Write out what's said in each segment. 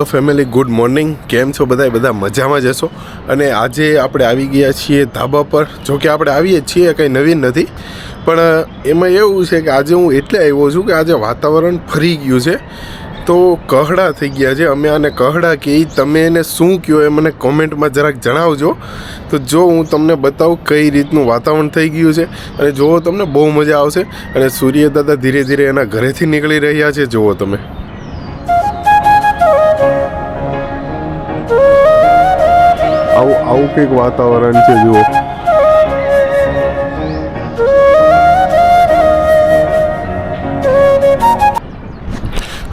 તો family good morning, કેમ છો બધા મજામાં જ હશો. અને આજે આપણે આવી ગયા છીએ ધાબા પર. જો કે આપણે આવીએ છીએ કંઈ નવીન નથી, પણ એમાં એવું છે કે આજે હું એટલે આવ્યો છું કે આજે વાતાવરણ ફરી ગયું છે, તો કહડા થઈ ગયા છે. અમે આને કહડા કહી, તમે એને શું કહો એ મને કોમેન્ટમાં જરાક જણાવજો. તો જો હું તમને બતાવું કઈ રીતનું વાતાવરણ થઈ ગયું છે, અને જુઓ તમને બહુ મજા આવશે. અને સૂર્ય દાદા ધીરે ધીરે એના ઘરેથી નીકળી રહ્યા છે, જુઓ તમે. આવું કંઈક વાતાવરણ છે, જુઓ.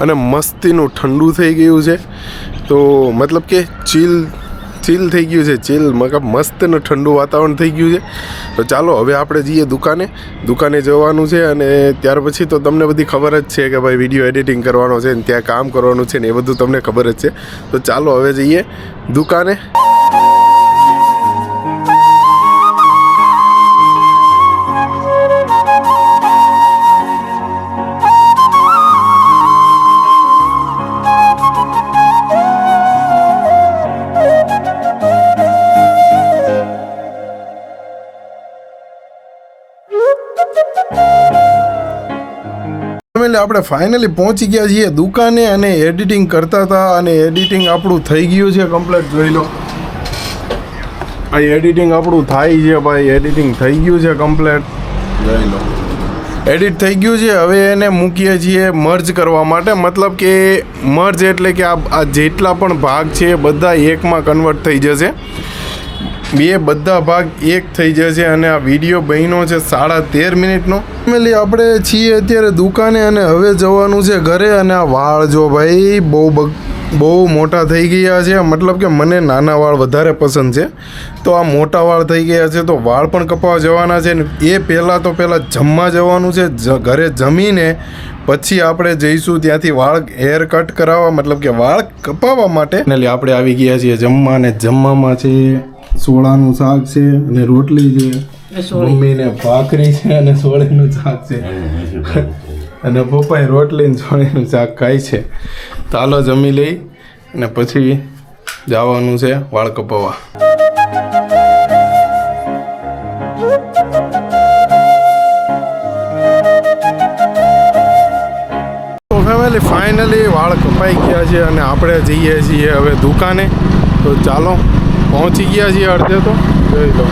અને મસ્તીનું ઠંડુ થઈ ગયું છે, તો મતલબ કે ચીલ થઈ ગયું છે, મતલબ મસ્ત ને ઠંડુ વાતાવરણ થઈ ગયું છે. તો ચાલો હવે આપણે જઈએ દુકાને જવાનું છે. અને ત્યાર પછી તો તમને બધી ખબર જ છે કે ભાઈ વિડીયો એડિટિંગ કરવાનો છે ને ત્યાં કામ કરવાનું છે ને એ બધું તમને ખબર જ છે. તો ચાલો હવે જઈએ દુકાને. આપણે ફાઇનલી પહોંચી ગયા છીએ દુકાને અને એડિટિંગ કરતા હતા, અને એડિટિંગ આપણું થઈ ગયું છે કમ્પ્લીટ. જોઈ લો, આ એડિટિંગ આપણું થાય છે ભાઈ, એડિટિંગ થઈ ગયું છે કમ્પ્લીટ. જોઈ લો, એડિટ થઈ ગયું છે. હવે એને મૂકીએ છીએ મર્જ કરવા માટે. મતલબ કે મર્જ એટલે કે આ જેટલા પણ ભાગ છે બધા એકમાં કન્વર્ટ થઈ જશે, બધા ભાગ એક થઈ જશે. અને આ વિડીયો બન્યો છે 13.5 મિનિટનો. ફેમિલી આપણે છીએ અત્યારે દુકાને અને હવે જવાનું છે ઘરે. અને આ વાળ જો ભાઈ બહુ મોટા થઈ ગયા છે. મતલબ કે મને નાના વાળ વધારે પસંદ છે, તો આ મોટા વાળ થઈ ગયા છે, તો વાળ પણ કપાવવા જવાના છે. ને એ પહેલાં જમવા જવાનું છે. ઘરે જમીને પછી આપણે જઈશું ત્યાંથી વાળ હેર કટ કરાવવા, મતલબ કે વાળ કપાવવા માટે. એટલે આપણે આવી ગયા છીએ જમવા, અને જમવામાં છે સોળાનું શાક છે અને રોટલી છે, મમ્મીને ભાખરી છે અને સોળીનું શાક છે, અને પપ્પાએ રોટલી ને સોળીનું શાક ખાય છે. ચાલો જમી લઈ અને પછી જવાનું છે વાળ કપાવવા. તો ફેમિલી ફાઇનલી વાળ કપાઈ ગયા છે અને આપણે જઈએ છીએ હવે દુકાને. તો ચાલો, પહોંચી ગયા છીએ અડધે. તો જોઈ લો,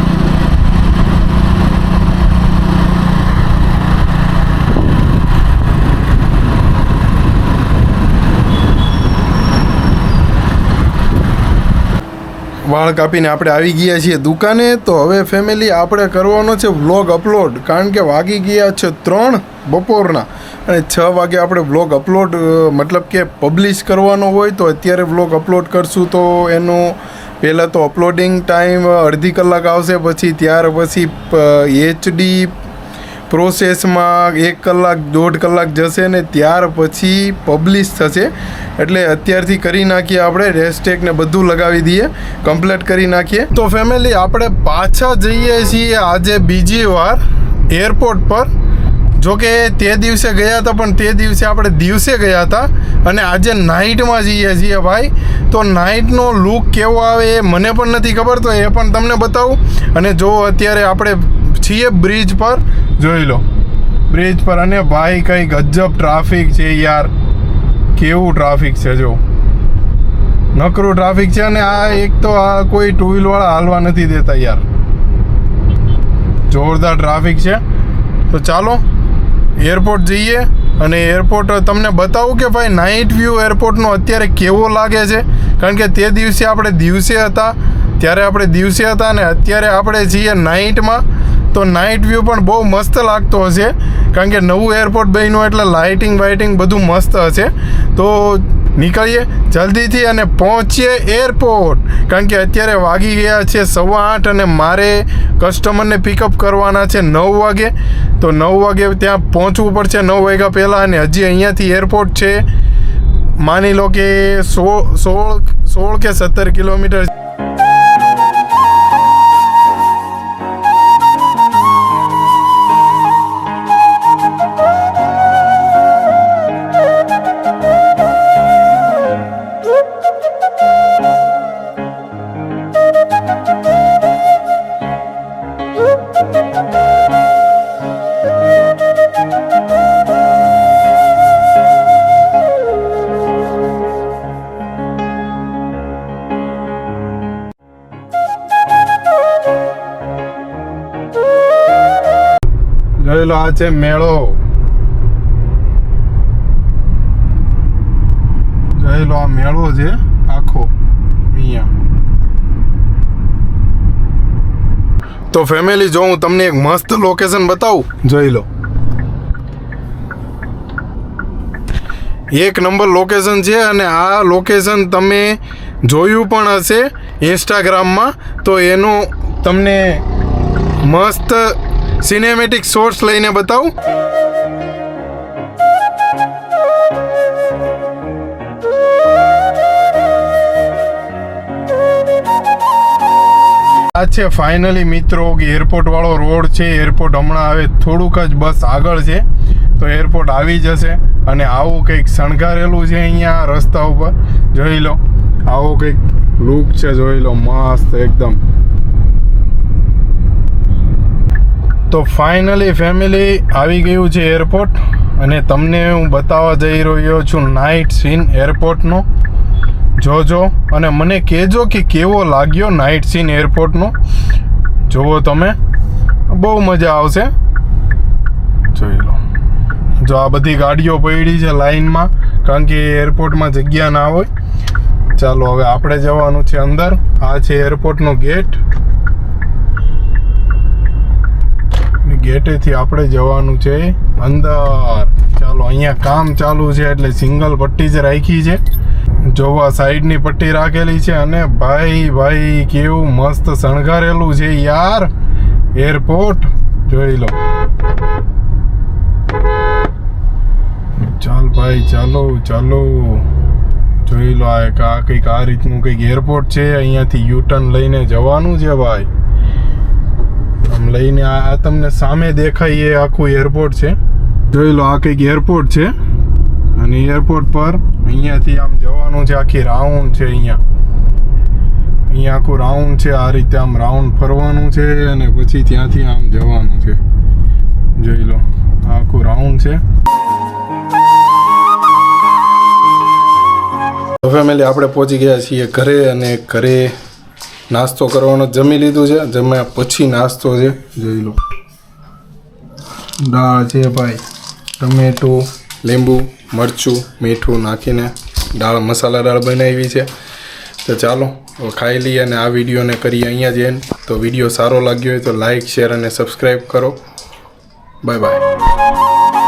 વાળ કાપીને આપણે આવી ગયા છીએ દુકાને. તો હવે ફેમિલી આપણે કરવાનો છે વ્લોગ અપલોડ, કારણ કે વાગી ગયા છે 3 બપોરના, અને 6 વાગે આપણે વ્લોગ અપલોડ મતલબ કે પબ્લિશ કરવાનો હોય. તો અત્યારે વ્લોગ અપલોડ કરશું તો એનું પહેલાં તો અપલોડિંગ ટાઈમ અડધી કલાક આવશે, પછી ત્યાર પછી HD પ્રોસેસમાં 1 કલાક 1.5 કલાક જશે, ને ત્યાર પછી પબ્લિશ થશે. એટલે અત્યારથી કરી નાખીએ આપણે, રેસ્ટેક ને બધું લગાવી દઈએ, કમ્પ્લીટ કરી નાખીએ. તો ફેમિલી આપણે પાછા જઈએ છીએ આજે બીજી વાર એરપોર્ટ પર. જો કે તે દિવસે ગયા હતા, પણ તે દિવસે આપણે દિવસે ગયા હતા, અને આજે નાઇટમાં જઈએ છીએ ભાઈ. તો નાઇટનો લુક કેવો આવે એ મને પણ નથી ખબર, તો એ પણ તમને બતાવું. અને જો અત્યારે આપણે છીએ બ્રિજ પર, જોઈ લો બ્રિજ પર. અને ભાઈ કઈ ગજબ ટ્રાફિક છે યાર, કેવું ટ્રાફિક છે, જો નકરું ટ્રાફિક છે. અને આ એક તો આ કોઈ 2 વ્હીલવાળા હાલવા નથી દેતા યાર, જોરદાર ટ્રાફિક છે. તો ચાલો એરપોર્ટ જઈએ અને એરપોર્ટ તમને બતાવું કે ભાઈ નાઇટ વ્યૂ એરપોર્ટનો અત્યારે કેવો લાગે છે. કારણ કે તે દિવસે આપણે દિવસે હતા, ત્યારે આપણે દિવસે હતા, અને અત્યારે આપણે છીએ નાઇટમાં. તો નાઇટ વ્યૂ પણ બહુ મસ્ત લાગતો હશે, કારણ કે નવું એરપોર્ટ બન્યું એટલે લાઇટિંગ વાઇટિંગ બધું મસ્ત હશે. તો નીકળીએ જલ્દીથી અને પહોંચીએ એરપોર્ટ, કારણ કે અત્યારે વાગી ગયા છે 8:15, અને મારે કસ્ટમરને પિકઅપ કરવાના છે 9 વાગે. તો 9 વાગે ત્યાં પહોંચવું પડશે, 9 વાગ્યા પહેલાં. અને હજી અહીંયાથી એરપોર્ટ છે માની લો કે 16 કે 17 કિલોમીટર. આ છે મેળો. જોઈ લો, આ મેળો છે આખો અહીંયા. તો ફેમિલી, જો હું તમને એક મસ્ત લોકેશન બતાવું, જોઈ લો. એક નંબર લોકેશન છે અને આ લોકેશન તમે જોયું પણ હશે ઇન્સ્ટાગ્રામમાં. તો એનું તમને મસ્ત સિનેમેટિક શોર્ટ્સ લઈને બતાવું. આ છે ફાઇનલી મિત્રો એરપોર્ટ વાળો રોડ છે. એરપોર્ટ હમણાં આવે થોડુંક જ બસ આગળ છે તો એરપોર્ટ આવી જશે. અને આવું કંઈક શણગારેલું છે અહીંયા રસ્તા ઉપર, જોઈ લો. આવો કંઈક લુક છે, જોઈ લો, મસ્ત એકદમ. તો ફાઇનલી ફેમિલી આવી ગયું છે એરપોર્ટ અને તમને હું બતાવવા જઈ રહ્યો છું નાઇટ સીન એરપોર્ટનો. જોજો અને મને કહેજો કે કેવો લાગ્યો નાઇટ સીન એરપોર્ટનો. જુઓ તમે, બહુ મજા આવશે. જોઈ લો, જો આ બધી ગાડીઓ પડી છે લાઈનમાં, કારણ કે એરપોર્ટમાં જગ્યા ના હોય. ચાલો હવે આપણે જવાનું છે અંદર. આ છે એરપોર્ટનો ગેટ. ગેટેથી આપણે જવાનું છે અંદર. ચાલો, અહીંયા કામ ચાલુ છે એટલે સિંગલ પટ્ટી જ રાખી છે. જોવા સાઈડની પટ્ટી રાખેલી છે અને ભાઈ કેવું મસ્ત શણગારેલું છે યાર એરપોર્ટ. જોઈ લો. ચાલ ભાઈ, ચાલો. જોઈ લો, આ કંઈક આ રીતનું કંઈક એરપોર્ટ છે. અહીંયાથી યુટર્ન લઈને જવાનું છે ભાઈ. આમ લઈને આ તમને સામે દેખાય એ આખું એરપોર્ટ છે. જોઈ લો, આ કંઈક એરપોર્ટ છે અને એરપોર્ટ પર અહીંયાથી આમ જવાનું છે. આખી રાઉન્ડ છે અહીંયા આખું રાઉન્ડ છે. આ રીતે આમ રાઉન્ડ ફરવાનું છે અને પછી ત્યાંથી આમ જવાનું છે. જોઈ લો, આખું રાઉન્ડ છે. તો ફેમિલી, આપણે પહોંચી ગયા છીએ ઘરે અને ઘરે નાસ્તો કરવાનો જમી લીધું છે. જમ્યા પછી નાસ્તો છે. જોઈ લો, દાળ છે ભાઈ, ટમેટું, લીંબુ, મરચું, મીઠું નાખીને મસાલા દાળ બનાવી છે. તો ચાલો ખાઈ લઈએ અને આ વિડીયોને કરીએ અહીંયા જ એન્ડ. તો વિડીયો સારો લાગ્યો હોય તો લાઇક, શેર અને સબસ્ક્રાઈબ કરો. Bye bye.